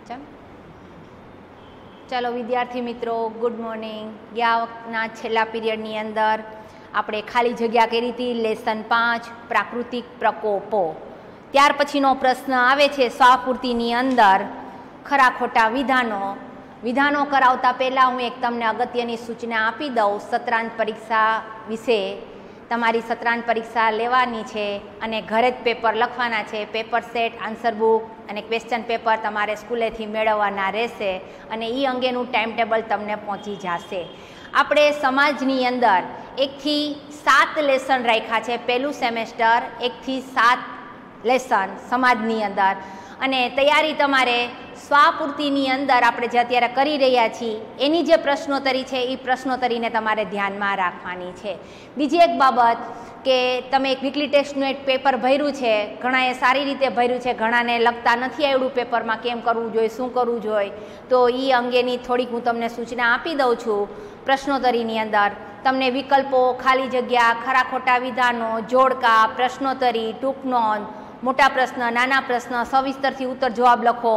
चल चलो विद्यार्थी मित्रों गुड मॉर्निंग। गया वखतना छेल्ला पीरियडनी अंदर આપણે ખાલી જગ્યા કરી હતી લેસન 5 પ્રાકૃતિક પ્રકોપો। ત્યાર પછીનો પ્રશ્ન આવે છે સ્વાપૂર્તિની અંદર ખરા ખોટા વિધાનો કરાવતા પહેલાં હું એક તમને અગત્યની સૂચના આપી દઉં। સત્રાંત પરીક્ષા વિશે તમારી સત્રાંત પરીક્ષા લેવાની છે અને ઘરે જ પેપર લખવાના છે। પેપર સેટ, આન્સર બુક અને ક્વેશ્ચન પેપર તમારે સ્કૂલેથી મેળવવાના રહેશે અને એ અંગેનું ટાઈમ ટેબલ તમને પહોંચી જશે। આપણે સમાજની અંદર 1 થી 7 લેસન રાખ્યા છે। પહેલું સેમેસ્ટર 1 થી 7 લેસન સમાજની અંદર અને તૈયારી તમારે સ્વાપૂર્તિની અંદર આપણે જે અત્યારે કરી રહ્યા છીએ એની જે પ્રશ્નોત્તરી છે એ પ્રશ્નોત્તરીને તમારે ધ્યાનમાં રાખવાની છે। બીજી એક બાબત કે તમે એક વીકલી ટેસ્ટનું એક પેપર ભર્યું છે, ઘણાએ સારી રીતે ભર્યું છે, ઘણાને લગતા નથી આવડ્યું પેપરમાં કેમ કરવું જોઈએ, શું કરવું જોઈએ, તો એ અંગેની થોડીક હું તમને સૂચના આપી દઉં છું। પ્રશ્નોત્તરીની અંદર તમને વિકલ્પો, ખાલી જગ્યા, ખરા ખોટા વિધાનો, જોડકા, પ્રશ્નોત્તરી, ટૂંક નોંધ, મોટા પ્રશ્ન, નાના પ્રશ્ન, સવિસ્તરથી ઉત્તર જવાબ લખો,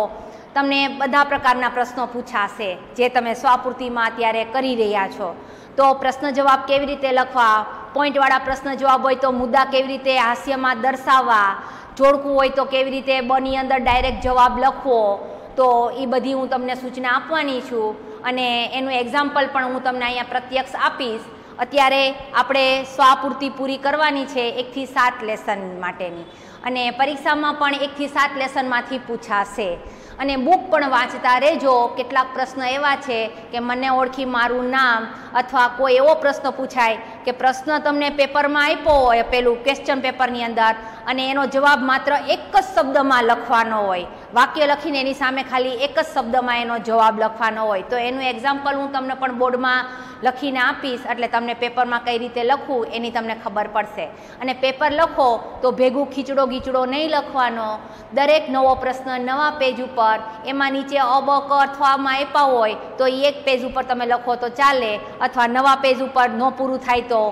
તમને બધા પ્રકારના પ્રશ્નો પૂછાશે જે તમે સ્વાપૂર્તિમાં અત્યારે કરી રહ્યા છો। તો પ્રશ્ન જવાબ કેવી રીતે લખવા, પોઈન્ટવાળા પ્રશ્ન જવાબ હોય તો મુદ્દા કેવી રીતે હાસ્યમાં દર્શાવવા, જોડકું હોય તો કેવી રીતે બની અંદર ડાયરેક્ટ જવાબ લખવો, તો એ બધી હું તમને સૂચના આપવાની છું અને એનું એક્ઝામ્પલ પણ હું તમને અહીંયા પ્રત્યક્ષ આપીશ। અત્યારે આપણે સ્વાપૂર્તિ પૂરી કરવાની છે 1 થી 7 લેસન માટેની અને પરીક્ષામાં પણ 1 થી 7 લેસનમાંથી પૂછાશે અને બુક પણ વાંચતા રહેજો। કેટલાક પ્રશ્ન એવા છે કે મને ઓળખી મારું નામ અથવા કોઈ એવો પ્રશ્ન પૂછાય કે પ્રશ્ન તમને પેપરમાં આપ્યો હોય પેલું ક્વેશ્ચન પેપરની અંદર અને એનો જવાબ માત્ર એક જ શબ્દમાં લખવાનો હોય, વાક્ય લખીને એની સામે ખાલી એક જ શબ્દમાં એનો જવાબ લખવાનો હોય, તો એનું એક્ઝામ્પલ હું તમને પણ બોર્ડમાં લખીને આપીશ એટલે તમને પેપરમાં કઈ રીતે લખવું એની તમને ખબર પડશે। અને પેપર લખો તો ભેગું ખીચડો ગીચડો નહીં લખવાનો। દરેક નવો પ્રશ્ન નવા પેજ ઉપર, એમાં નીચે અ બ ક અથવામાં આપ્યા હોય તો એ એક પેજ ઉપર તમે લખો તો ચાલે અથવા નવા પેજ ઉપર ન પૂરું થાય તો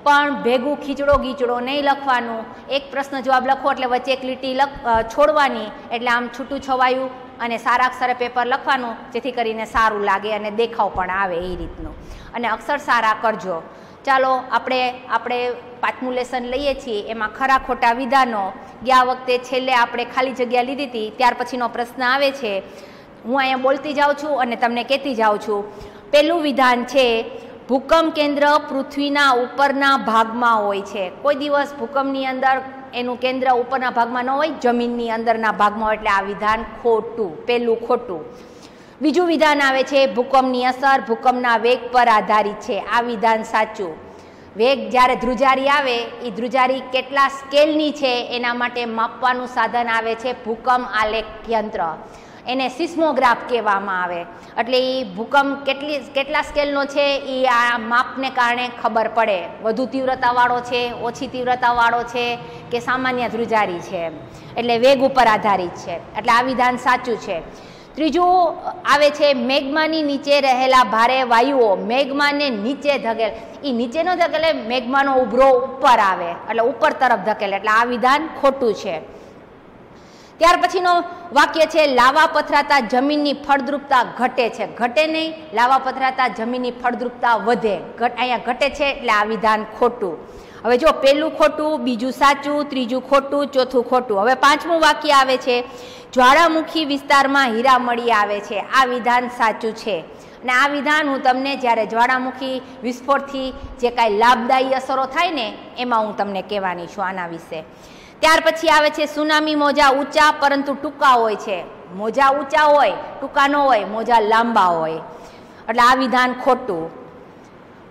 પણ ભેગું ખીચડો ગીચડો નહીં લખવાનું। એક પ્રશ્ન જવાબ લખો એટલે વચ્ચે એક લીટી છોડવાની એટલે આમ છૂટું છવાયું અને સારા અક્ષરે પેપર લખવાનું જેથી કરીને સારું લાગે અને દેખાવ પણ આવે એ રીતનું અને અક્ષર સારા કરજો। ચાલો આપણે 5મું લેસન લઈએ છીએ, એમાં ખરા ખોટા વિધાનો। ગયા વખતે છેલ્લે આપણે ખાલી જગ્યા લીધી હતી, ત્યાર પછીનો પ્રશ્ન આવે છે, હું અહીંયા બોલતી જાઉં છું અને તમને કહેતી જાઉં છું। પહેલું વિધાન છે ભૂકંપ કેન્દ્ર પૃથ્વીના ઉપરના ભાગમાં હોય છે। કોઈ દિવસ ભૂકંપની અંદર એનું કેન્દ્ર ઉપરના ભાગમાં ન હોય, જમીનની અંદરના ભાગમાં હોય, એટલે આ વિધાન ખોટું, પહેલું ખોટું। બીજું વિધાન આવે છે ભૂકંપની અસર ભૂકંપના વેગ પર આધારિત છે। આ વિધાન સાચું। વેગ જ્યારે ધ્રુજારી આવે એ ધ્રુજારી કેટલા સ્કેલની છે એના માટે માપવાનું સાધન આવે છે ભૂકંપ આલેખ યંત્ર, એને સિસ્મોગ્રાફ કહેવામાં આવે। એટલે એ ભૂકંપ કેટલા સ્કેલનો છે એ આ માપને કારણે ખબર પડે, વધુ તીવ્રતાવાળો છે, ઓછી તીવ્રતાવાળો છે કે સામાન્ય ધ્રુજારી છે, એટલે વેગ ઉપર આધારિત છે, એટલે આ વિધાન સાચું છે। ત્રીજું આવે છે મેગ્માની નીચે રહેલા ભારે વાયુઓ મેગ્માને નીચે ધકેલે, એ નીચે ન ધકેલે, મેગ્માનો ઉભરો ઉપર આવે એટલે ઉપર તરફ ધકેલે, એટલે આ વિધાન ખોટું છે। ત્યાર પછીનો વાક્ય છે લાવા પથરાતા જમીનની ફળદ્રુપતા ઘટે છે। ઘટે નહીં, લાવા પથરાતા જમીનની ફળદ્રુપતા વધે, અહીંયા ઘટે છે એટલે આ વિધાન ખોટું। હવે જો પહેલું ખોટું, બીજું સાચું, ત્રીજું ખોટું, ચોથું ખોટું। હવે 5મું વાક્ય આવે છે જ્વાળામુખી વિસ્તારમાં હીરા મળી આવે છે। આ વિધાન સાચું છે અને આ વિધાન હું તમને જ્યારે જ્વાળામુખી વિસ્ફોટથી જે કાંઈ લાભદાયી અસરો થાય ને એમાં હું તમને કહેવાની છું આના વિશે। ત્યાર પછી આવે છે સુનામી મોજા ઊંચા પરંતુ ટૂંકા હોય છે। મોજા ઊંચા હોય, ટૂંકા ન હોય, મોજા લાંબા હોય, એટલે આ વિધાન ખોટું।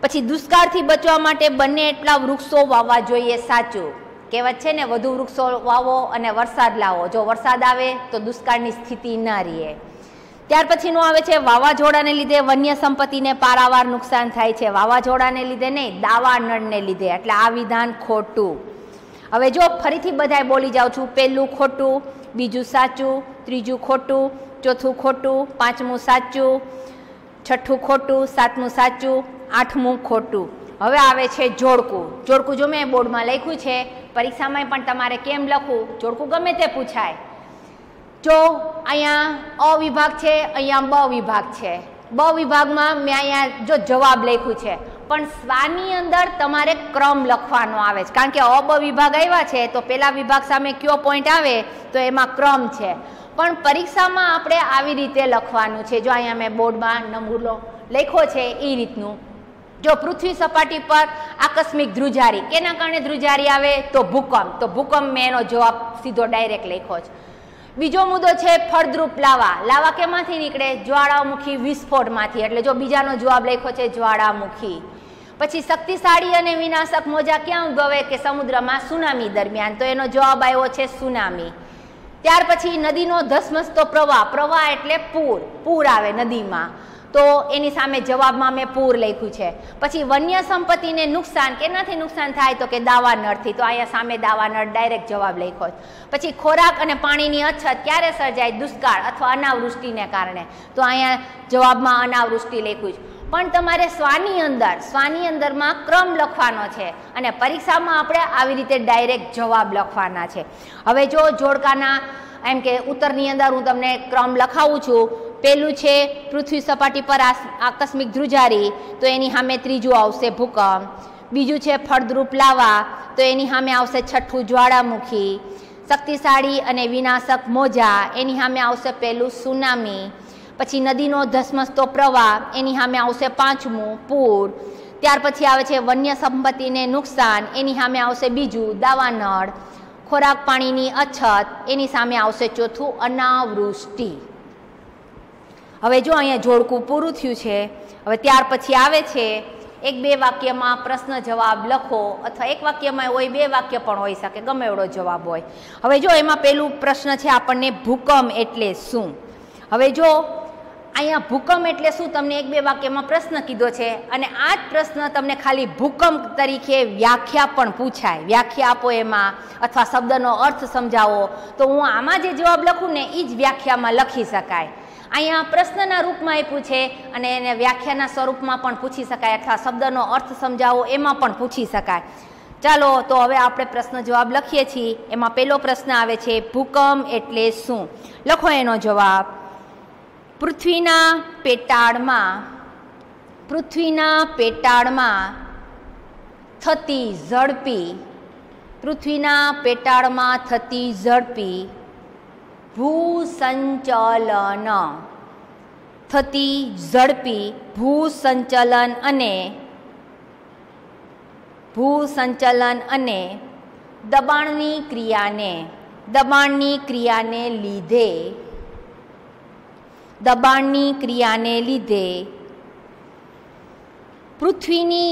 પછી દુષ્કાળથી બચવા માટે બંને એટલા વૃક્ષો વાવવા જોઈએ। સાચું। કહેવત છે ને વધુ વૃક્ષો વાવો અને વરસાદ લાવો, જો વરસાદ આવે તો દુષ્કાળની સ્થિતિ ન રહે। ત્યાર પછીનું આવે છે વાવાઝોડાને લીધે વન્ય સંપત્તિને પારાવાર નુકસાન થાય છે। વાવાઝોડાને લીધે નહીં, દાવાનળને લીધે, એટલે આ વિધાન ખોટું। હવે જો ફરીથી બધાય બોલી જાઉં છું, પહેલું ખોટું, બીજું સાચું, ત્રીજું ખોટું, ચોથું ખોટું, 5મું સાચું, 6થું ખોટું, 7મું સાચું, 8મું ખોટું। હવે આવે છે જોડકું। જોડકું જો મેં બોર્ડમાં લખ્યું છે, પરીક્ષામાં પણ તમારે કેમ લખવું, જોડકું ગમે તે પૂછાય। જો અહીંયા અ વિભાગ છે, અહીંયા બ વિભાગ છે. બ વિભાગમાં મેં અહીંયા જો જવાબ લખ્યું છે, પણ સ્વાની અંદર તમારે ક્રમ લખવાનો આવે છે, કારણ કે અ બ વિભાગ આવ્યા છે તો પેલા વિભાગ સામે કયો પોઈન્ટ આવે તો એમાં ક્રમ છે. પણ પરીક્ષામાં આપણે આવી રીતે લખવાનું છે. જો અહીંયા મેં બોર્ડમાં નમૂનો લખ્યો છે એ રીતનું. જો પૃથ્વી સપાટી પર આકસ્મિક ધ્રુજારી, કેના કારણે ધ્રુજારી આવે તો ભૂકંપ, તો ભૂકંપ મેં એનો જવાબ સીધો ડાયરેક્ટ લખ્યો છે. બીજો મુદ્દો છે ફળદ્રુપ લાવા. લાવા કેમાંથી નીકળે? જ્વાળામુખી વિસ્ફોટમાંથી, એટલે જો બીજાનો જવાબ લખ્યો છે જ્વાળામુખી. પછી શક્તિશાળી અને વિનાશક મોજા ક્યાં ઉદ્ભવે? કે સમુદ્રમાં સુનામી દરમિયાન, તો એનો જવાબ આવ્યો છે સુનામી. ત્યાર પછી નદીનો ધસમસતો પ્રવાહ, પ્રવાહ એટલે પૂર, પૂર આવે નદીમાં, તો એની સામે જવાબમાં મેં પૂર લખ્યું છે. પછી વન્ય સંપત્તિને નુકસાન, કેનાથી નુકસાન થાય તો કે દાવાનળથી, તો અહીંયા સામે દાવાનળ ડાયરેક્ટ જવાબ લખ્યો. પછી ખોરાક અને પાણીની અછત ક્યારે સર્જાય? દુષ્કાળ અથવા અનાવૃષ્ટિને કારણે, તો અહીંયા જવાબમાં અનાવૃષ્ટિ લખ્યું છે. પણ તમારે સ્વાની અંદરમાં ક્રમ લખવાનો છે અને પરીક્ષામાં આપણે આવી રીતે ડાયરેક્ટ જવાબ લખવાના છે. હવે જો જોડકાના એમ કે ઉત્તરની અંદર હું તમને ક્રમ લખાવું છું. પહેલું છે પૃથ્વી સપાટી પર આકસ્મિક ધ્રુજારી, તો એની સામે ત્રીજું આવશે ભૂકંપ. બીજું છે ફળદ્રુપ લાવા, તો એની સામે આવશે છઠ્ઠું જ્વાળામુખી. શક્તિશાળી અને વિનાશક મોજા, એની સામે આવશે પહેલું સુનામી. પછી નદીનો ધસમસતો પ્રવાહ, એની સામે આવશે પાંચમું પૂર. ત્યાર પછી આવે છે વન્ય સંપત્તિને નુકસાન, એની સામે આવશે બીજું દાવાનળ. ખોરાક પાણીની અછત, એની સામે આવશે ચોથું અનાવૃષ્ટિ. હવે જો અહીંયા જોડકું પૂરું થયું છે. હવે ત્યાર પછી આવે છે એક બે વાક્યમાં પ્રશ્ન જવાબ લખો, અથવા એક વાક્યમાં હોય, બે વાક્ય પણ હોઈ શકે, ગમે એવડો જવાબ હોય. હવે જો એમાં પેલું પ્રશ્ન છે આપણને ભૂકંપ એટલે શું. હવે જો અહીંયા ભૂકંપ એટલે શું તમને એક બે વાક્યમાં પ્રશ્ન કીધો છે, અને આ જ પ્રશ્ન તમને ખાલી ભૂકંપ તરીકે વ્યાખ્યા પણ પૂછાય, વ્યાખ્યા આપો એમાં, અથવા શબ્દનો અર્થ સમજાવો, તો હું આમાં જે જવાબ લખું ને એ જ વ્યાખ્યામાં લખી શકાય. અહીંયા પ્રશ્નના રૂપમાં આપ્યું છે અને એને વ્યાખ્યાના સ્વરૂપમાં પણ પૂછી શકાય, અથવા શબ્દનો અર્થ સમજાવો એમાં પણ પૂછી શકાય. ચાલો તો હવે આપણે પ્રશ્ન જવાબ લખીએ છીએ. એમાં પહેલો પ્રશ્ન આવે છે ભૂકંપ એટલે શું. લખો એનો જવાબ. પૃથ્વીના પેટાળમાં થતી ઝડપી ભૂસંચલન અને દબાણની ક્રિયાને લીધે પૃથ્વીની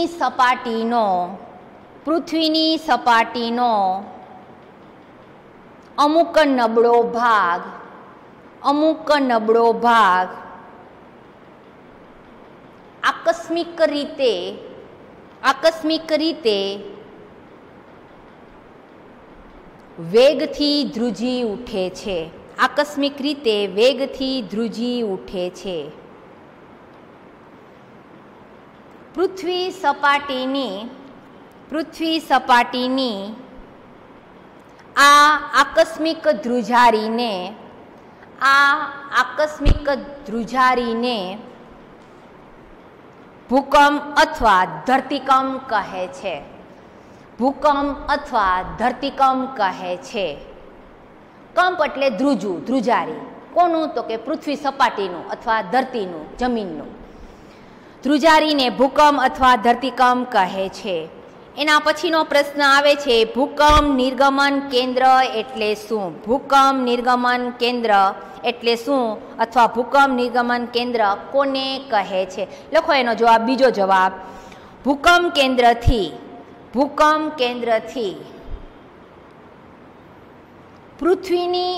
સપાટીનો અમુક નબળો ભાગ આકસ્મિક રીતે વેગથી ધ્રુજી ઉઠે છે. પૃથ્વી સપાટીની આ આકસ્મિક ધ્રુજારીને ભૂકંપ અથવા ધરતીકંપ કહે છે. કંપ એટલે ધ્રુજારી. કોનું? તો કે પૃથ્વી સપાટીનું અથવા ધરતીનું, જમીનનું. ધ્રુજારીને ભૂકંપ અથવા ધરતીકંપ કહે છે. એના પછીનો પ્રશ્ન આવે છે ભૂકંપ નિર્ગમન કેન્દ્ર એટલે શું. અથવા ભૂકંપ નિર્ગમન કેન્દ્ર કોને કહે છે. લખો એનો જવાબ. બીજો જવાબ ભૂકંપ કેન્દ્રથી પૃથ્વીની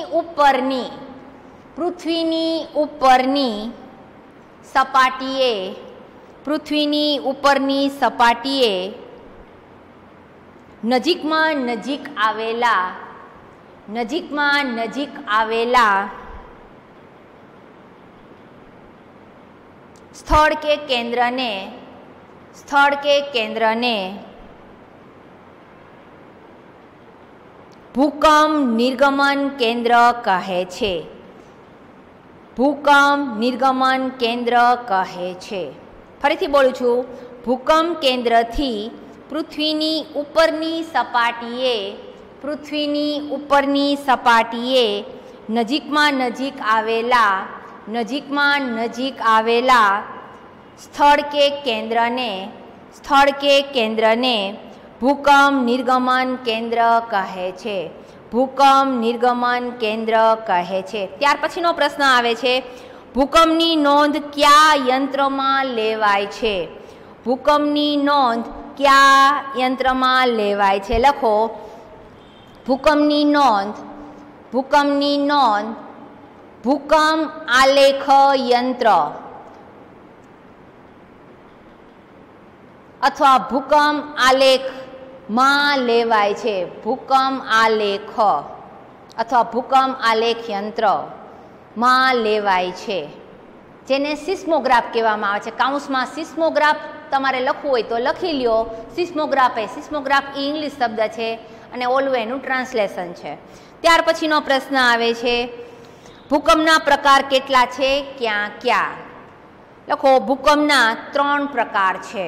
ઉપરની સપાટીએ નજીકમાં નજીક આવેલા સ્થળ કે કેન્દ્રને ભૂકંપ નિર્ગમન કેન્દ્ર કહે છે. ભૂકંપ નિર્ગમન કેન્દ્ર કહે છે. ફરીથી બોલું છું, ભૂકંપ કેન્દ્રથી પૃથ્વીની ઉપરની સપાટીએ નજીકમાં નજીક આવેલા સ્થળ કે કેન્દ્રને ભૂકંપ નિર્ગમન કેન્દ્ર કહે છે. ભૂકંપ નિર્ગમન કેન્દ્ર કહે છે. ત્યાર પછીનો પ્રશ્ન આવે છે, ભૂકંપની નોંધ કયા યંત્રમાં લેવાય છે? ભૂકંપની નોંધ કયા યંત્રમાં લેવાય છે? લખો, ભૂકંપની નોંધ ભૂકંપ આલેખ યંત્ર અથવા ભૂકંપ આલેખમાં લેવાય છે. ભૂકંપ આલેખ અથવા ભૂકંપ આલેખ યંત્રમાં લેવાય છે, જેને સિસ્મોગ્રાફ કહેવામાં આવે છે. કાઉન્સમાં સિસ્મોગ્રાફ તમારે લખવું હોય તો લખી લ્યો. સિસ્મોગ્રાફ એ ઇંગ્લિશ શબ્દ છે અને ઓલું એનું ટ્રાન્સલેશન છે. ત્યાર પછીનો પ્રશ્ન આવે છે, ભૂકંપના પ્રકાર કેટલા છે, ક્યાં ક્યાં? લખો, ભૂકંપના 3 પ્રકાર છે.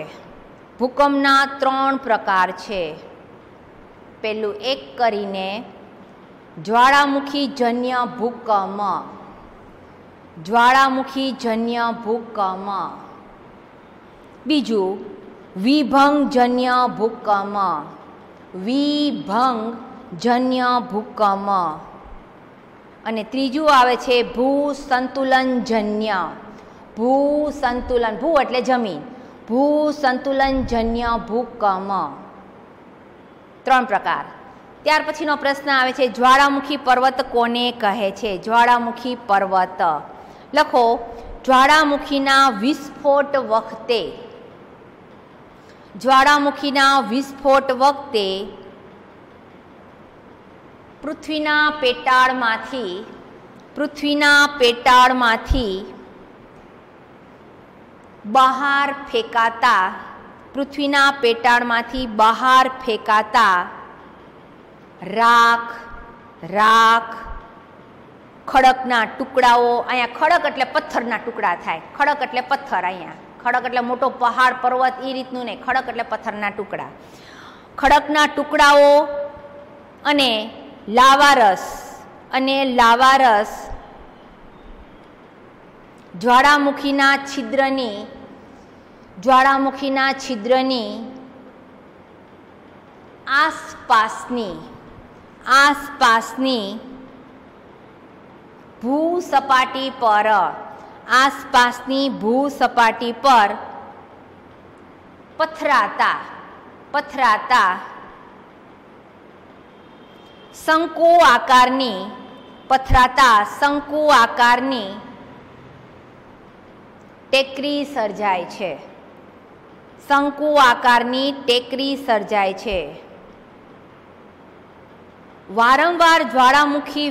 ભૂકંપના 3 પ્રકાર છે. પહેલું એક કરીને જ્વાળામુખીજન્ય ભૂકંપ. બીજું વિભંગજન્ય ભૂકંપ. અને ત્રીજું આવે છે ભૂસંતુલનજન્ય. ભૂ એટલે જમીન. ભૂસંતુલનજન્ય ભૂકંપ. 3 પ્રકાર. ત્યાર પછીનો પ્રશ્ન આવે છે, જ્વાળામુખી પર્વત કોને કહે છે? જ્વાળામુખી પર્વત. લખો, જ્વાળામુખીના વિસ્ફોટ વખતે પૃથ્વીના પેટાળમાંથી બહાર ફેંકાતા રાખ, ખડકના ટુકડાઓ. અહીંયા ખડક એટલે પથ્થરના ટુકડા થાય. ખડક એટલે પથ્થર. અહીંયા ખડક એટલે મોટો પહાડ, પર્વત એ રીતનું નહીં. ખડક એટલે પથ્થરના ટુકડા. ખડકના ટુકડાઓ અને લાવારસ જ્વાળામુખીના છિદ્રની આસપાસની ભૂસપાટી પર પથરાતા શંકુ આકારની ટેકરી સર્જાય છે. વારંવાર જ્વાળામુખી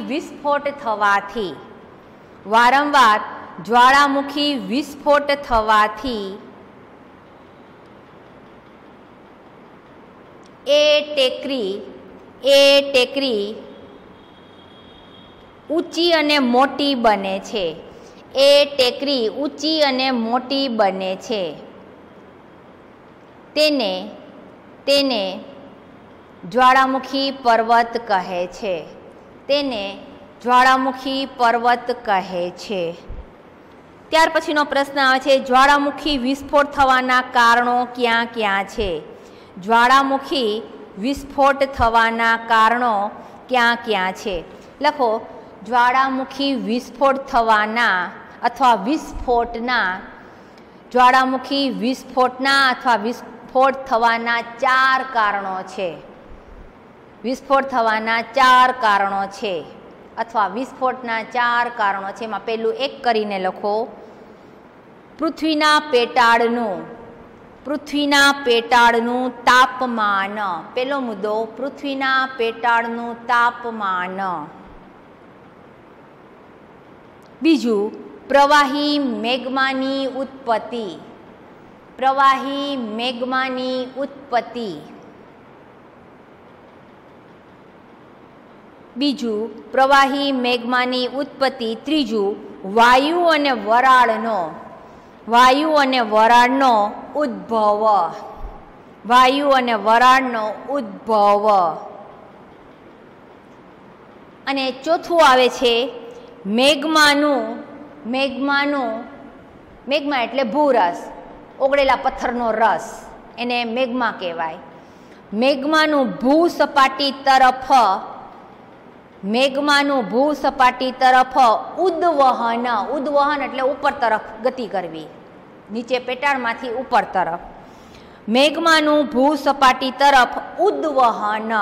વિસ્ફોટ થવાથી એ ટેકરી ઊંચી અને મોટી બને છે. તેને જ્વાળામુખી પર્વત કહે છે. ત્યાર પછીનો પ્રશ્ન આવે છે, જ્વાળામુખી વિસ્ફોટ થવાના કારણો ક્યાં ક્યાં છે? જ્વાળામુખી વિસ્ફોટ થવાના કારણો ક્યાં ક્યાં છે? લખો, જ્વાળામુખી વિસ્ફોટ થવાના અથવા વિસ્ફોટના 4 કારણો છે. વિસ્ફોટના 4 કારણો છે. એમાં પહેલું એક કરીને લખો, પૃથ્વીના પેટાળનું તાપમાન. પહેલો મુદ્દો, પૃથ્વીના પેટાળનું તાપમાન. બીજું, પ્રવાહી મેગ્માની ઉત્પત્તિ. ત્રીજું, વાયુ અને વરાળનો ઉદ્ભવ. વાયુ અને વરાળનો ઉદ્ભવ. અને ચોથું આવે છે મેગ્મા એટલે ભૂરસ, ઓગળેલા પથ્થરનો રસ, એને મેગ્મા કહેવાય. મેગ્માનું ભૂસપાટી તરફ ઉદ્વહન એટલે ઉપર તરફ ગતિ કરવી, નીચે પેટાળમાંથી ઉપર તરફ. મેગ્માનું ભૂસપાટી તરફ ઉદ્વહન.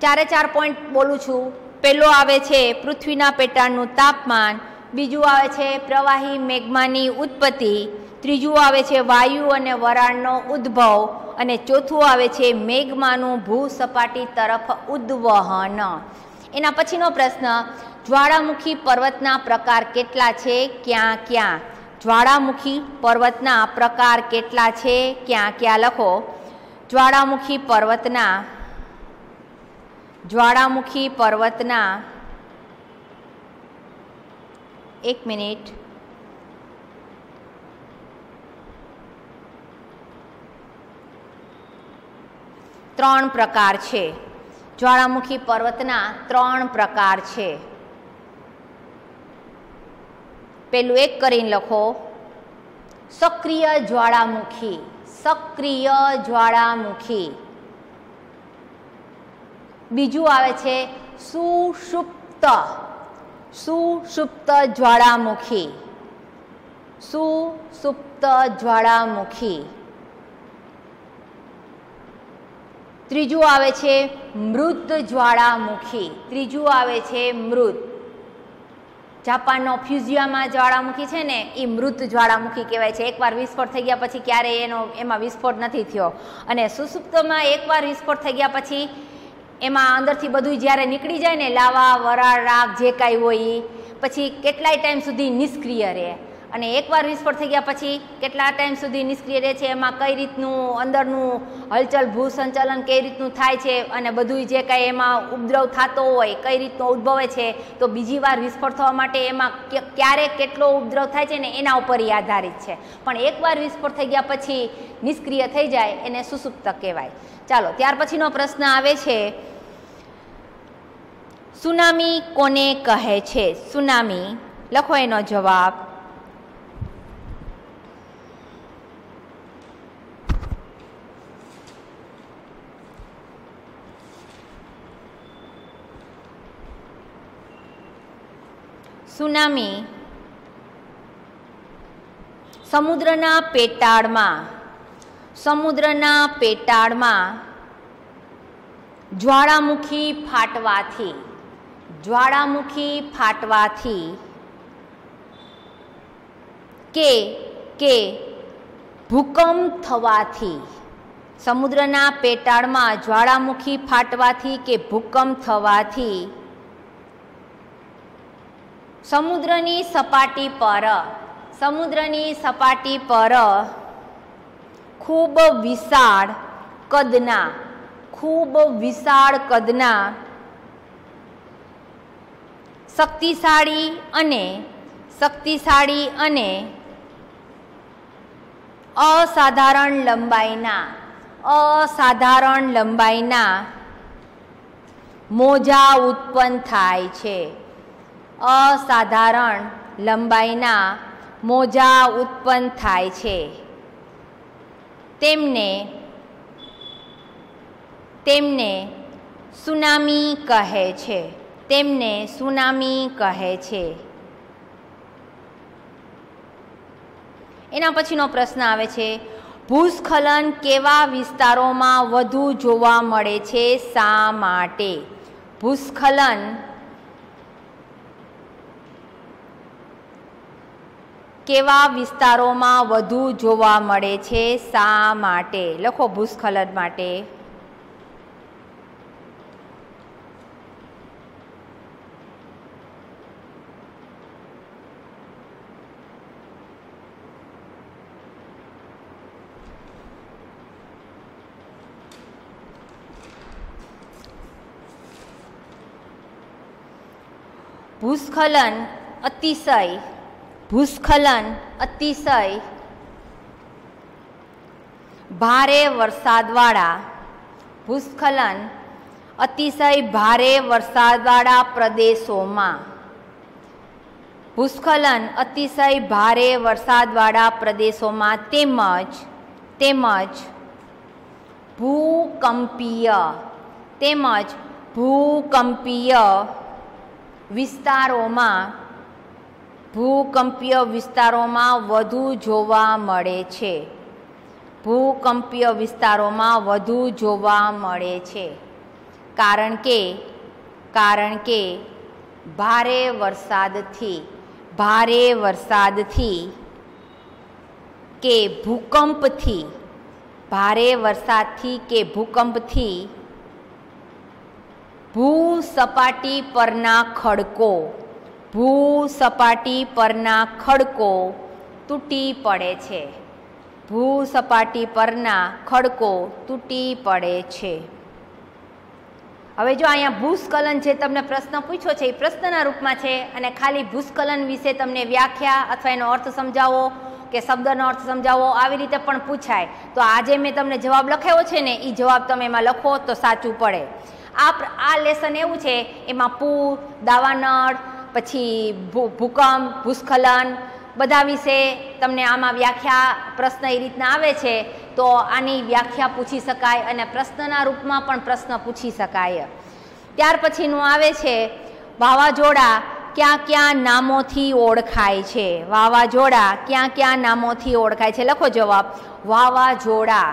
ચારે ચાર પોઈન્ટ બોલું છું. પહેલો આવે છે પૃથ્વીના પેટાળનું તાપમાન, બીજું આવે છે પ્રવાહી મેગ્માની ઉત્પત્તિ, ત્રીજું આવે છે વાયુ અને વરાળનો ઉદ્ભવ, અને ચોથું આવે છે મેગ્માનું ભૂસપાટી તરફ ઉદ્વહન. એના પછીનો પ્રશ્ન, જ્વાળામુખી પર્વતના પ્રકાર કેટલા છે, ક્યાં ક્યાં? જ્વાળામુખી પર્વતના પ્રકાર કેટલા છે, ક્યાં ક્યાં? લખો. જ્વાળામુખી પર્વતના 1 મિનિટ. ત્રણ પ્રકાર છે. જ્વાળામુખી પર્વતના 3 પ્રકાર છે. પેલું એક કરીને લખો, સક્રિય જ્વાળામુખી. બીજું આવે છે સુષુપ્ત જ્વાળામુખી. ત્રીજું આવે છે મૃત જ્વાળામુખી. જાપાનનો ફ્યુઝિયામાં જ્વાળામુખી છે ને, એ મૃત જ્વાળામુખી કહેવાય છે. એકવાર વિસ્ફોટ થઈ ગયા પછી ક્યારેય એમાં વિસ્ફોટ નથી થયો. અને સુષુપ્તમાં એકવાર વિસ્ફોટ થઈ ગયા પછી એમાં અંદરથી બધું જ્યારે નીકળી જાય ને, લાવા, વરાળ, રાખ જે કાંઈ હોય એ પછી કેટલાય ટાઈમ સુધી નિષ્ક્રિય રહે. અને એકવાર વિસ્ફોટ થઈ ગયા પછી કેટલા ટાઈમ સુધી નિષ્ક્રિય રહે છે, એમાં કઈ રીતનું અંદરનું હલચલ ભૂસંચલન કઈ રીતનું થાય છે, અને બધું જે કાંઈ એમાં ઉપદ્રવ થતો હોય કઈ રીતનો ઉદ્ભવે છે, તો બીજી વાર વિસ્ફોટ થવા માટે એમાં ક્યારે કેટલો ઉપદ્રવ થાય છે ને એના ઉપર એ આધારિત છે. પણ એકવાર વિસ્ફોટ થઈ ગયા પછી નિષ્ક્રિય થઈ જાય એને સુષુપ્ત કહેવાય. ચાલો, ત્યાર પછીનો પ્રશ્ન આવે છે, સુનામી કોને કહે છે? સુનામી. લખો એનો જવાબ. સુનામી સમુદ્રના પેટાળમાં જ્વાળામુખી ફાટવાથી કે ભૂકંપ થવાથી, સમુદ્રના પેટાળમાં જ્વાળામુખી ફાટવાથી કે ભૂકંપ થવાથી સમુદ્રની સપાટી પર ખૂબ વિશાળ કદના શક્તિશાળી અને અસાધારણ લંબાઈના મોજા ઉત્પન્ન થાય છે. અસાધારણ લંબાઈના મોજા ઉત્પન્ન થાય છે. તેમને સુનામી કહે છે. એના પછીનો પ્રશ્ન આવે છે, ભૂસ્ખલન કેવા વિસ્તારોમાં વધુ જોવા મળે છે, શા માટે? ભૂસ્ખલન કેવા વિસ્તારોમાં વધુ જોવા મળે છે, શા માટે? લખો ભૂસ્ખલન માટે. ભૂસ્ખલન અતિશય ભારે વરસાદવાળા ભૂસ્ખલન અતિશય ભારે વરસાદવાળા પ્રદેશોમાં ભૂસ્ખલન અતિશય ભારે વરસાદવાળા પ્રદેશોમાં તેમજ ભૂકંપીય વિસ્તારોમાં વધુ જોવા મળે છે. ભૂકંપીય વિસ્તારોમાં વધુ જોવા મળે છે. કારણ કે ભારે વરસાદથી કે ભૂકંપથી ભૂસપાટી પરના ખડકો તૂટી પડે છે. હવે જો અહીંયા ભૂસ્ખલન છે, તમને પ્રશ્ન પૂછ્યો છે, એ પ્રશ્નના રૂપમાં છે અને ખાલી ભૂસ્ખલન વિશે તમને વ્યાખ્યા અથવા એનો અર્થ સમજાવો કે શબ્દનો અર્થ સમજાવો, આવી રીતે પણ પૂછાય. તો આજે મેં તમને જવાબ લખાયો છે ને, એ જવાબ તમે એમાં લખો તો સાચું પડે. આ લેસન એવું છે, એમાં પૂર, દાવાનળ, પછી ભૂકંપ, ભૂસ્ખલન બધા વિશે તમને આમાં વ્યાખ્યા પ્રશ્ન એ રીતના આવે છે. તો આની વ્યાખ્યા પૂછી શકાય અને પ્રશ્નના રૂપમાં પણ પ્રશ્ન પૂછી શકાય. ત્યાર પછીનું આવે છે વાવાઝોડા ક્યાં નામોથી ઓળખાય છે. વાવાઝોડા ક્યાં નામોથી ઓળખાય છે? લખો જવાબ. વાવાઝોડા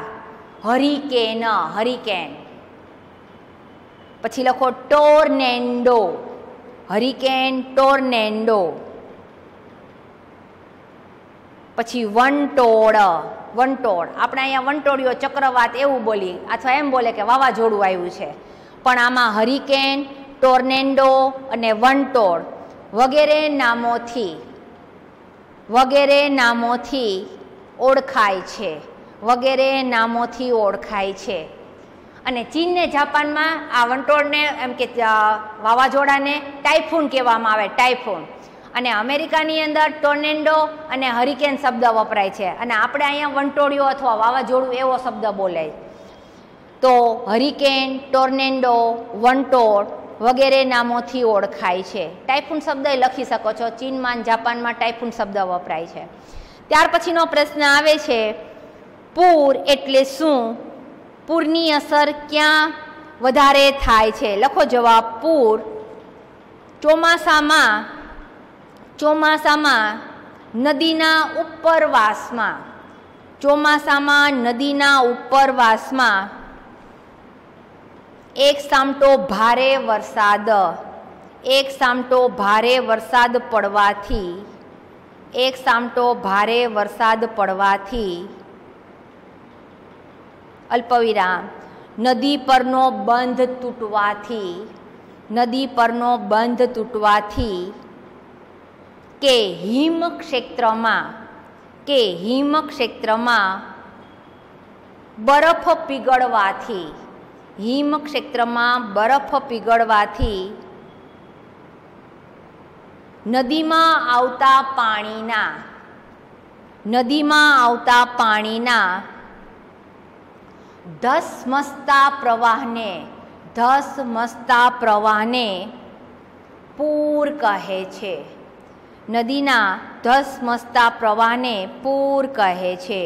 હરિકેન. પછી લખો ટોર્નેડો, હરિકેન ટોર્નેડો. પછી વંટોળ. આપણે અહીંયા વંટોળિયો, ચક્રવાત એવું બોલી અથવા એમ બોલે કે વાવાઝોડું આવ્યું છે, પણ આમાં હરિકેન, ટોર્નેડો અને વંટોળ વગેરે નામોથી ઓળખાય છે. અને ચીન ને જાપાનમાં આ વંટોળને એમ કે વાવાઝોડાને ટાઇફૂન કહેવામાં આવે, ટાઇફૂન. અને અમેરિકાની અંદર ટોર્નેડો અને હરિકેન શબ્દ વપરાય છે અને આપણે અહીંયા વંટોળિયો અથવા વાવાઝોડું એવો શબ્દ બોલાય. તો હરિકેન, ટોર્નેડો, વંટોળ વગેરે નામોથી ઓળખાય છે. ટાઇફૂન શબ્દ લખી શકો છો. ચીનમાં, જાપાનમાં ટાઇફૂન શબ્દ વપરાય છે. ત્યાર પછીનો પ્રશ્ન આવે છે પૂર એટલે શું? પૂરની અસર ક્યાં વધારે થાય છે? લખો જવાબ. પૂર ચોમાસામાં નદીના ઉપરવાસમાં એક સામટો ભારે વરસાદ પડવાથી અલ્પવિરામ નદી પરનો બંધ તૂટવાથી કે હિમ ક્ષેત્રમાં બરફ પીગળવાથી નદીમાં આવતા પાણીના ધસમસતા પ્રવાહને પૂર કહે છે. નદીના ધસમસતા પ્રવાહને પૂર કહે છે.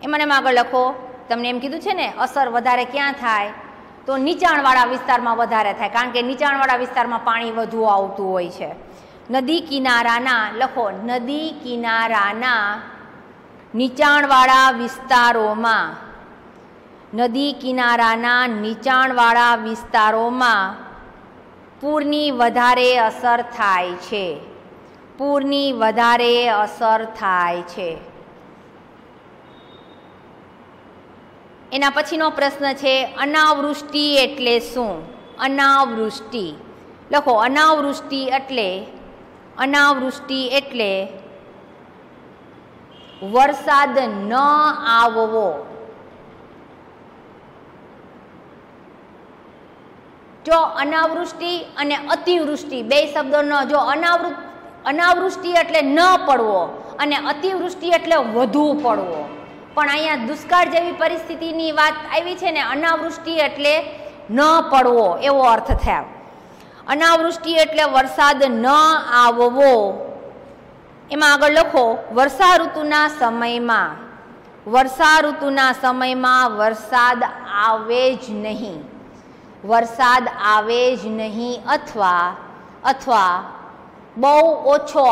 એમાં આગળ લખો. તમને એમ કીધું છે ને અસર વધારે ક્યાં થાય? તો નીચાણવાળા વિસ્તારમાં વધારે થાય, કારણ કે નીચાણવાળા વિસ્તારમાં પાણી વધુ આવતું હોય છે. નદી કિનારાના નીચાણવાળા વિસ્તારોમાં પૂરની વધારે અસર થાય છે. એના પછીનો પ્રશ્ન છે અનાવૃષ્ટિ એટલે શું? અનાવૃષ્ટિ લખો. અનાવૃષ્ટિ એટલે વરસાદ ન આવવો. જો અનાવૃષ્ટિ અને અતિવૃષ્ટિ બે શબ્દોનો જો અનાવૃષ્ટિ એટલે ન પડવો અને અતિવૃષ્ટિ એટલે વધુ પડવો, પણ અહીંયા દુષ્કાળ જેવી પરિસ્થિતિની વાત આવી છે ને, અનાવૃષ્ટિ એટલે ન પડવો એવો અર્થ થયો. અનાવૃષ્ટિ એટલે વરસાદ ન આવવો. એમાં આગળ લખો વર્ષા ઋતુના સમયમાં વરસાદ આવે જ નહીં, વરસાદ આવે જ નહીં અથવા બહુ ઓછો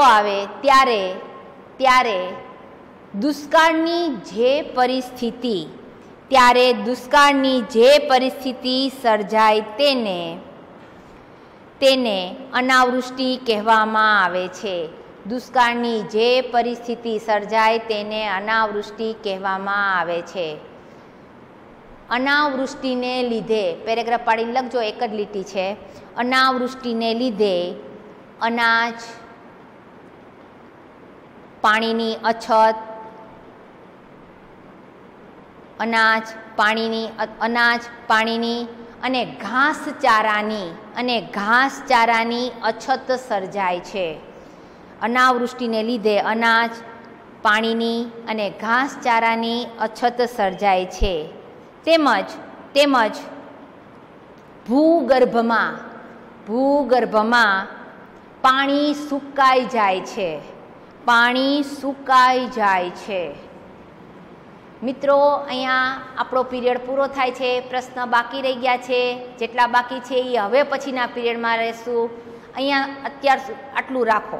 આવે ત્યારે દુષ્કાળની જે પરિસ્થિતિ સર્જાય તેને અનાવૃષ્ટિ કહેવામાં આવે છે. દુષ્કાળની જે પરિસ્થિતિ સર્જાય તેને અનાવૃષ્ટિ કહેવામાં આવે છે. અનાવૃષ્ટિને લીધે પેરેગ્રાફ પાડીને લખજો, એક જ લીટી છે. અનાવૃષ્ટિને લીધે અનાજ, પાણીની અછત, અનાજ પાણીની અને ઘાસચારાની અછત સર્જાય છે. અનાવૃષ્ટિને લીધે અનાજ, પાણીની અને ઘાસચારાની અછત સર્જાય છે. તેમજ ભૂગર્ભમાં પાણી સુકાઈ જાય છે. મિત્રો, અહીંયા આપણો પીરિયડ પૂરો થાય છે. પ્રશ્ન બાકી રહી ગયા છે. જેટલા બાકી છે એ હવે પછીના પીરિયડમાં રહેશું. અહીંયા અત્યાર આટલું રાખો.